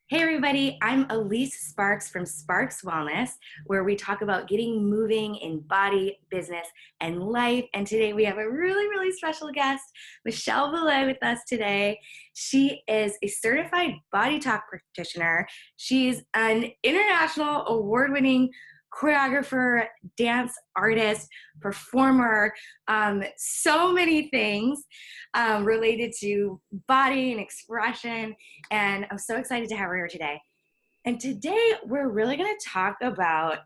Hey everybody, I'm Elyse Sparks from Sparks Wellness, where we talk about getting moving in body, business, and life. And today we have a really special guest, Michelle Boulé, with us today. She is a certified body talk practitioner. She's an international award-winning choreographer, dance artist, performer, so many things related to body and expression. And I'm so excited to have her here today. And today we're really going to talk about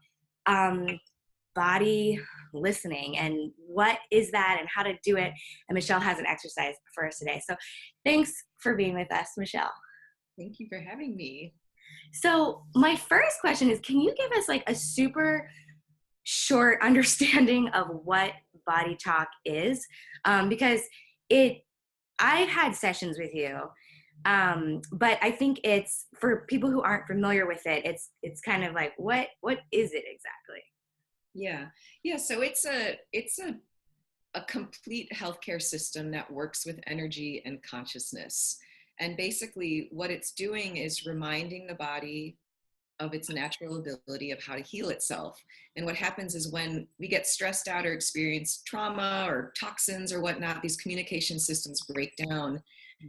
body listening and what is that and how to do it. And Michelle has an exercise for us today. So thanks for being with us, Michelle. Thank you for having me. So my first question is, can you give us like a super short understanding of what body talk is? Because I've had sessions with you, but I think it's for people who aren't familiar with it. It's kind of like what is it exactly? Yeah. So it's a complete healthcare system that works with energy and consciousness. And basically, what it's doing is reminding the body of its natural ability of how to heal itself. And what happens is when we get stressed out or experience trauma or toxins or whatnot, these communication systems break down.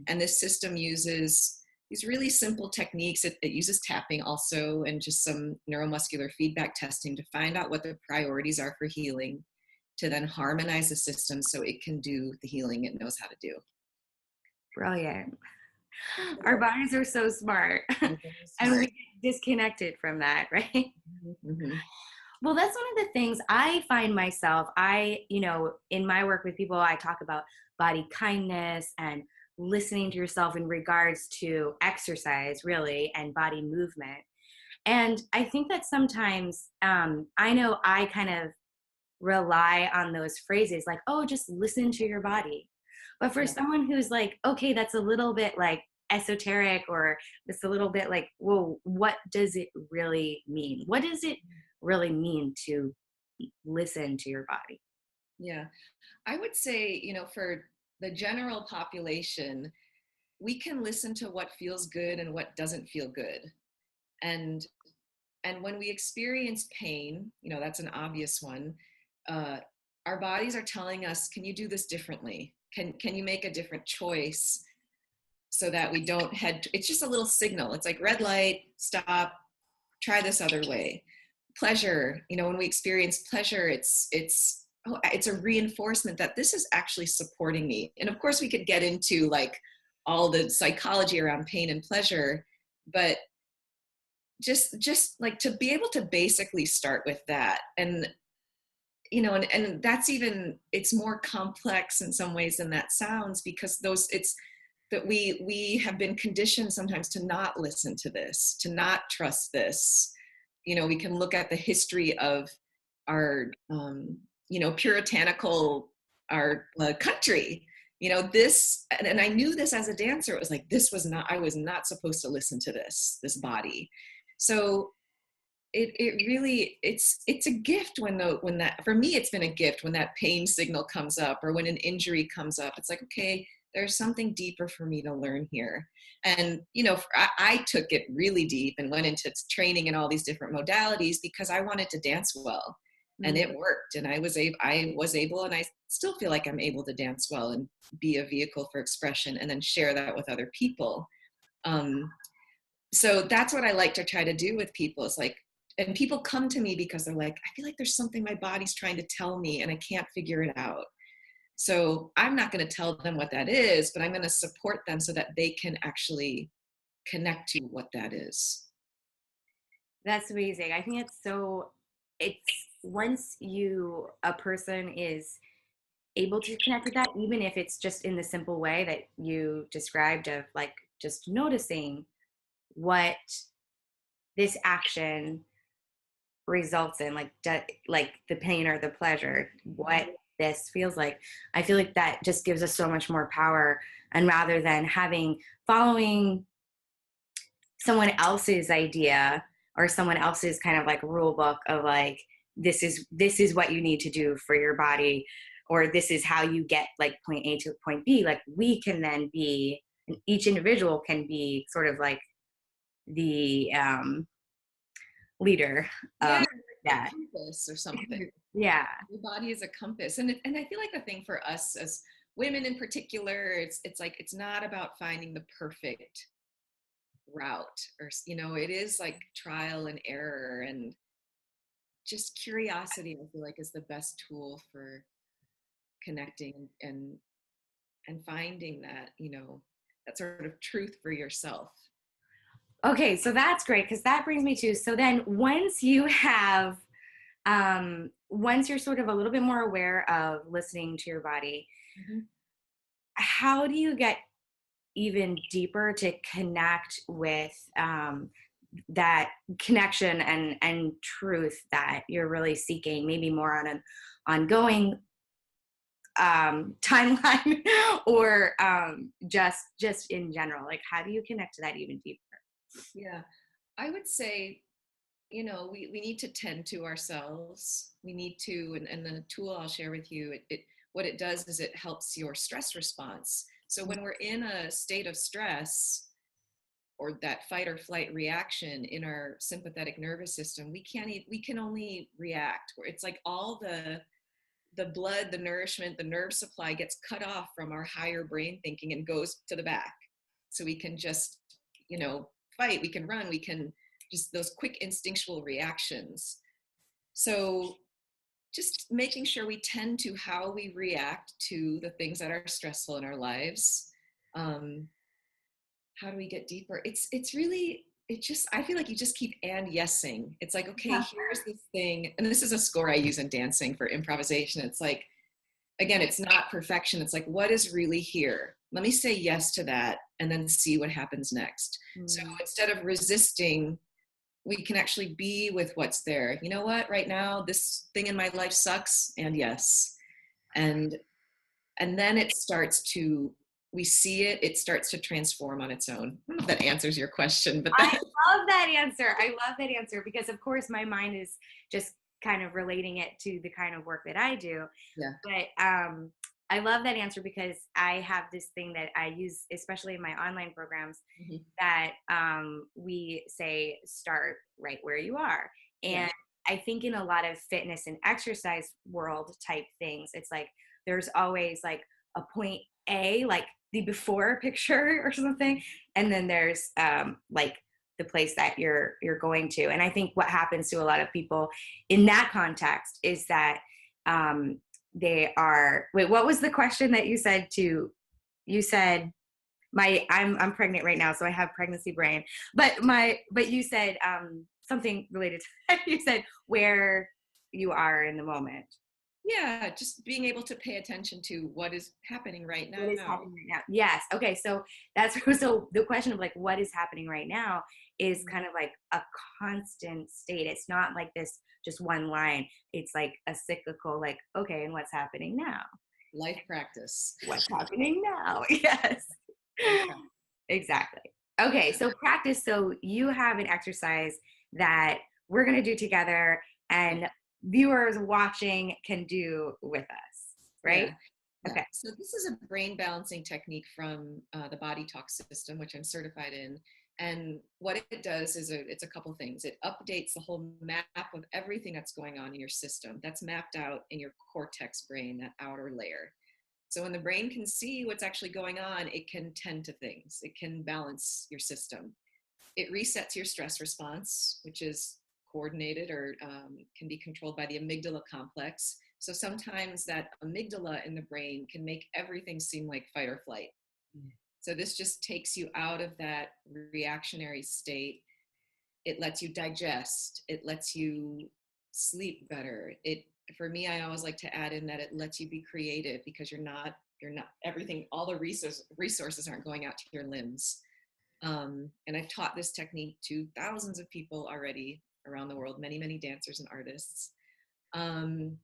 And this system uses these really simple techniques. It uses tapping also and just some neuromuscular feedback testing to find out what the priorities are for healing, to then harmonize the system so it can do the healing it knows how to do. Brilliant. Our bodies are so smart, and we get disconnected from that, right? Mm-hmm. Well, that's one of the things I find myself. In my work with people, I talk about body kindness and listening to yourself in regards to exercise, really, and body movement. And I think that sometimes I know I kind of rely on those phrases like, oh, just listen to your body. But for Yeah. someone who's like, okay, that's a little bit like esoteric, or it's a little bit like, whoa, what does it really mean? What does it really mean to listen to your body? Yeah. I would say, for the general population, we can listen to what feels good and what doesn't feel good. And when we experience pain, that's an obvious one. Uh, our bodies are telling us, can you do this differently? Can you make a different choice so that we don't head? It's just a little signal. It's like red light, stop, try this other way. Pleasure, when we experience pleasure, it's a reinforcement that this is actually supporting me. And of course we could get into like all the psychology around pain and pleasure, but just like to be able to basically start with that. And and that's even, it's more complex in some ways than that sounds, because it's that we have been conditioned sometimes to not listen to this, to not trust this. We can look at the history of our puritanical, our country, this. And I knew this as a dancer. It was like, I was not supposed to listen to this body. So it really, it's a gift when that, for me, it's been a gift when that pain signal comes up or when an injury comes up. It's like, okay, there's something deeper for me to learn here. And I took it really deep and went into training in all these different modalities because I wanted to dance well. And it worked, and I was able, and I still feel like I'm able to dance well and be a vehicle for expression and then share that with other people. So that's what I like to try to do with people. Is like, and people come to me because they're like, I feel like there's something my body's trying to tell me and I can't figure it out. So I'm not going to tell them what that is, but I'm going to support them so that they can actually connect to what that is. That's amazing. I think it's once a person is able to connect with that, even if it's just in the simple way that you described of like just noticing what this action results in, like the pain or the pleasure, what this feels like. I feel like that just gives us so much more power. And rather than following someone else's idea or someone else's kind of like rule book of like, this is what you need to do for your body, or this is how you get like point A to point B, like we can then be, and each individual can be sort of like the leader Yeah, of the that. compass or something. Yeah. Your body is a compass, and I feel like the thing for us as women in particular, it's like it's not about finding the perfect route, or it is like trial and error, and just curiosity. I feel like is the best tool for connecting and finding that that sort of truth for yourself. Okay, so that's great because that brings me to, so then once you have once you're sort of a little bit more aware of listening to your body, Mhm. how do you get even deeper to connect with that connection and truth that you're really seeking, maybe more on an ongoing timeline or just in general? Like, how do you connect to that even deeper? Yeah, I would say we need to tend to ourselves. We need to, and the tool I'll share with you, it what it does is it helps your stress response. So when we're in a state of stress or that fight or flight reaction in our sympathetic nervous system, we can only react. Where it's like all the blood, the nourishment, the nerve supply gets cut off from our higher brain thinking and goes to the back. So we can just, fight, we can run, we can just those quick instinctual reactions. So just making sure we tend to how we react to the things that are stressful in our lives. Um, how do we get deeper? It's really it just I feel like you just keep and yesing. It's like, okay, here's this thing, and this is a score I use in dancing for improvisation. It's like, again, it's not perfection. It's like, what is really here? Let me say yes to that and then see what happens next. So Mm. instead of resisting, we can actually be with what's there. You know what? Right now, this thing in my life sucks, and yes. And then it starts to we see it, it starts to transform on its own. I don't know if that answers your question, but I that love that answer. I love that answer because, of course, my mind is just kind of relating it to the kind of work that I do. yeah. But I love that answer because I have this thing that I use, especially in my online programs, Mhm. that we say start right where you are. Yeah. And I think in a lot of fitness and exercise world type things, it's like there's always like a point A, like the before picture or something, and then there's like the place that you're going to. And I think what happens to a lot of people in that context is that um, they are. Wait, what was the question that you said to? You said I'm pregnant right now, so I have pregnancy brain. But you said something related to that. You said where you are in the moment. Yeah, just being able to pay attention to what is happening right What is now. happening right now? Yes. Okay. So that's so the question of like what is happening right now is kind of like a constant state. It's not like this just one line. It's like a cyclical, like, okay, and what's happening now? Life practice. What's happening now? Yes. Life practice. Exactly. Okay, Yeah. so practice. So you have an exercise that we're going to do together Yeah. and viewers watching can do with us, right? Yeah. Yeah. Okay. So this is a brain balancing technique from the Body Talk system, which I'm certified in. And what it does is it's a couple things. It updates the whole map of everything that's going on in your system. That's mapped out in your cortex brain, that outer layer. So when the brain can see what's actually going on, it can tend to things. It can balance your system. It resets your stress response, which is coordinated or can be controlled by the amygdala complex. So sometimes that amygdala in the brain can make everything seem like fight or flight. So this just takes you out of that reactionary state. It lets you digest. It lets you sleep better. It for me, I always like to add in that it lets you be creative because you're not everything. All the resources aren't going out to your limbs. And I've taught this technique to thousands of people already around the world, many, many dancers and artists. Um,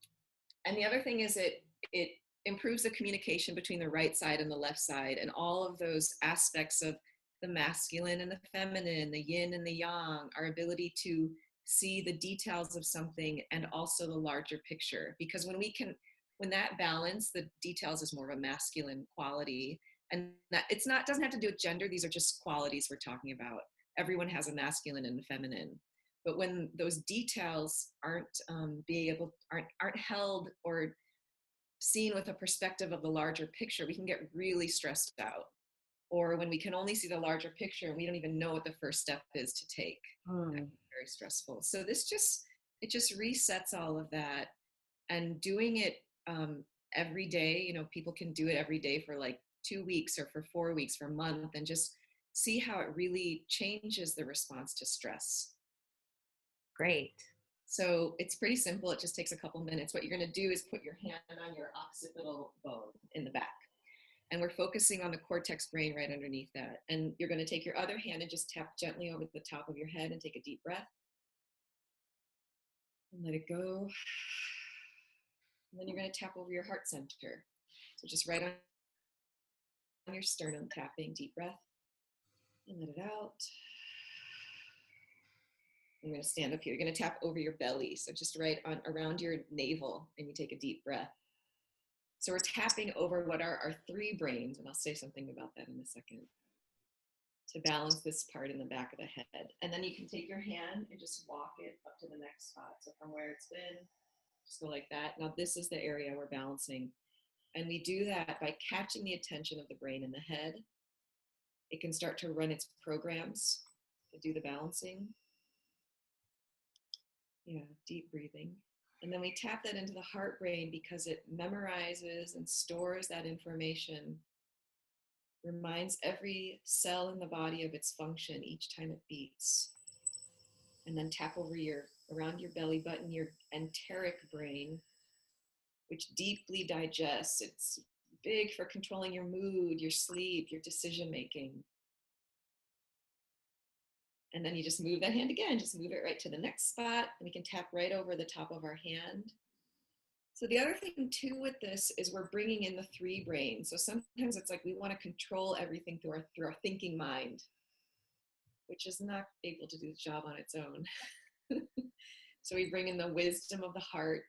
and the other thing is it improves the communication between the right side and the left side, and all of those aspects of the masculine and the feminine, the yin and the yang, our ability to see the details of something and also the larger picture. Because when that balance, the details is more of a masculine quality, and that it's not doesn't have to do with gender. These are just qualities we're talking about. everyone has a masculine and a feminine. But when those details aren't held or seen with a perspective of the larger picture, we can get really stressed out. Or when we can only see the larger picture and we don't even know what the first step is to take. Mm. Very stressful. So it just resets all of that, and doing it every day. People can do it every day for like 2 weeks or for 4 weeks, for a month, and just see how it really changes the response to stress. Great. So it's pretty simple. It just takes a couple minutes. What you're going to do is put your hand on your occipital bone in the back. And we're focusing on the cortex brain right underneath that. And you're going to take your other hand and just tap gently over the top of your head and take a deep breath. And let it go. And then you're going to tap over your heart center. So just right on your sternum, tapping, deep breath. And let it out. I'm going to stand up here. You're going to tap over your belly. So just right on around your navel, and you take a deep breath. So we're tapping over what are our three brains, and I'll say something about that in a second, to balance this part in the back of the head. And then you can take your hand and just walk it up to the next spot. So from where it's been, just go like that. Now this is the area we're balancing. And we do that by catching the attention of the brain in the head. It can start to run its programs to do the balancing. Yeah, deep breathing. And then we tap that into the heart brain because it memorizes and stores that information, reminds every cell in the body of its function each time it beats. And then tap over around your belly button, your enteric brain, which deeply digests. It's big for controlling your mood, your sleep, your decision making. And then you just move that hand again, just move it right to the next spot, and we can tap right over the top of our hand. So the other thing too with this is we're bringing in the three brains. So sometimes it's like we want to control everything through our thinking mind, which is not able to do the job on its own. So we bring in the wisdom of the heart,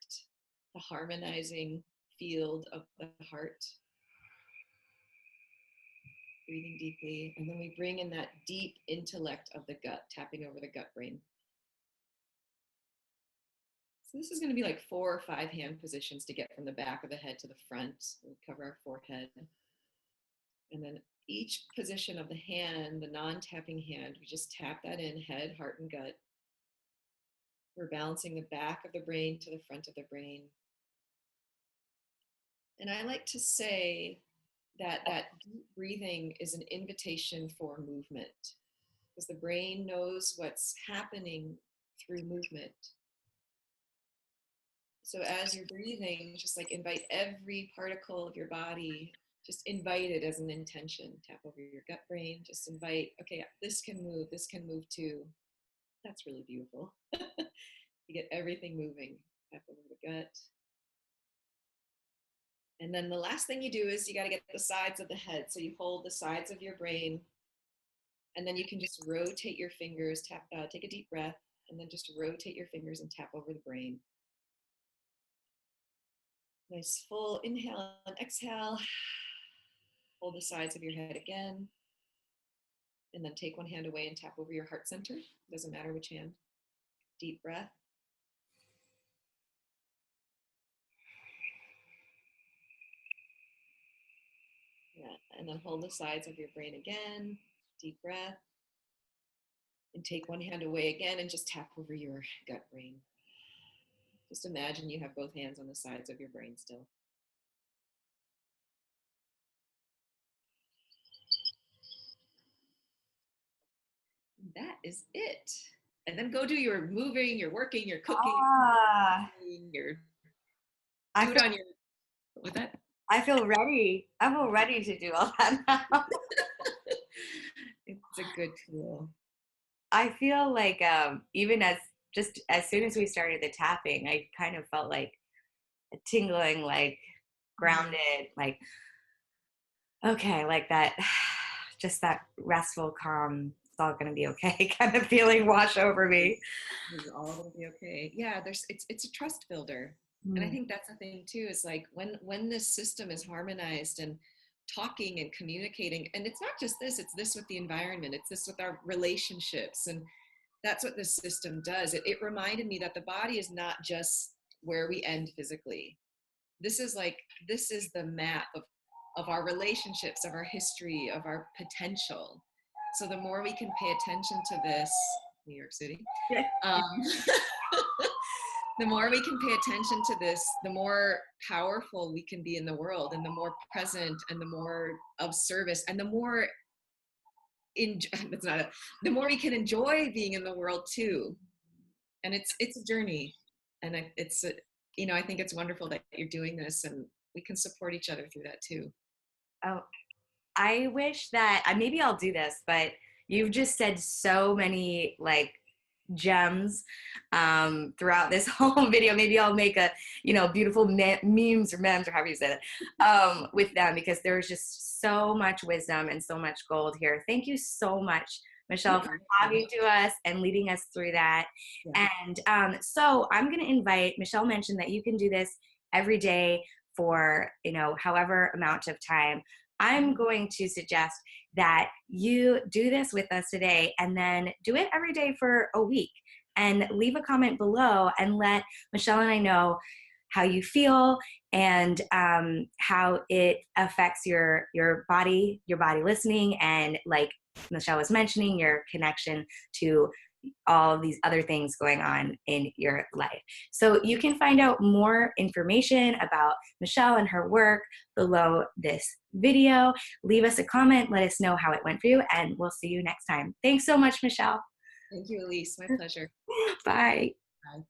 the harmonizing field of the heart. Breathing deeply. And then we bring in that deep intellect of the gut, tapping over the gut brain. So this is going to be like 4 or 5 hand positions to get from the back of the head to the front. We'll cover our forehead. And then each position of the hand, the non-tapping hand, we just tap that in, head, heart, and gut. We're balancing the back of the brain to the front of the brain. And I like to say that deep breathing is an invitation for movement, because the brain knows what's happening through movement. So as you're breathing, just like invite every particle of your body, just invite it as an intention. Tap over your gut brain, just invite, okay, this can move too. That's really beautiful. You get everything moving. Tap over the gut. And then the last thing you do is you got to get the sides of the head. So you hold the sides of your brain, and then you can just rotate your fingers, take a deep breath, and then just rotate your fingers and tap over the brain. Nice full inhale and exhale. Hold the sides of your head again. And then take one hand away and tap over your heart center. Doesn't matter which hand. Deep breath. Yeah. And then hold the sides of your brain again. Deep breath. And take one hand away again and just tap over your gut brain. Just imagine you have both hands on the sides of your brain still. That is it. And then go do your moving, your working, your cooking, your do it on your, what's that? I feel ready. I feel ready to do all that now. It's a good tool. I feel like even as soon as we started the tapping, I kind of felt like a tingling, like grounded, like, okay, like that, just that restful, calm, it's all going to be okay kind of feeling wash over me. It's all going to be okay. Yeah, it's a trust builder. And I think that's the thing too, is like when this system is harmonized and talking and communicating. And it's not just this, it's this with the environment, it's this with our relationships. And that's what this system does. It reminded me that the body is not just where we end physically. This is the map of our relationships, of our history, of our potential. So the more we can pay attention to this, New York City, um, the more we can pay attention to this, the more powerful we can be in the world, and the more present, and the more of service, and the more that's not a, the more we can enjoy being in the world too. And it's a journey, and it's I think it's wonderful that you're doing this, and we can support each other through that too. Oh, I wish that maybe I'll do this, but you've just said so many like gems throughout this whole video. Maybe I'll make a beautiful memes or memes or however you say it with them, because there's just so much wisdom and so much gold here. Thank you so much, Michelle, for talking to us and leading us through that. Yeah. And so I'm going to invite, Michelle mentioned that you can do this every day for however amount of time. I'm going to suggest that you do this with us today, and then do it every day for a week, and leave a comment below and let Michelle and I know how you feel, and how it affects your body listening, and like Michelle was mentioning, your connection to all of these other things going on in your life. So you can find out more information about Michelle and her work below this video. Leave us a comment, let us know how it went for you, and we'll see you next time. Thanks so much, Michelle. Thank you, Elyse. My pleasure. Bye. Bye.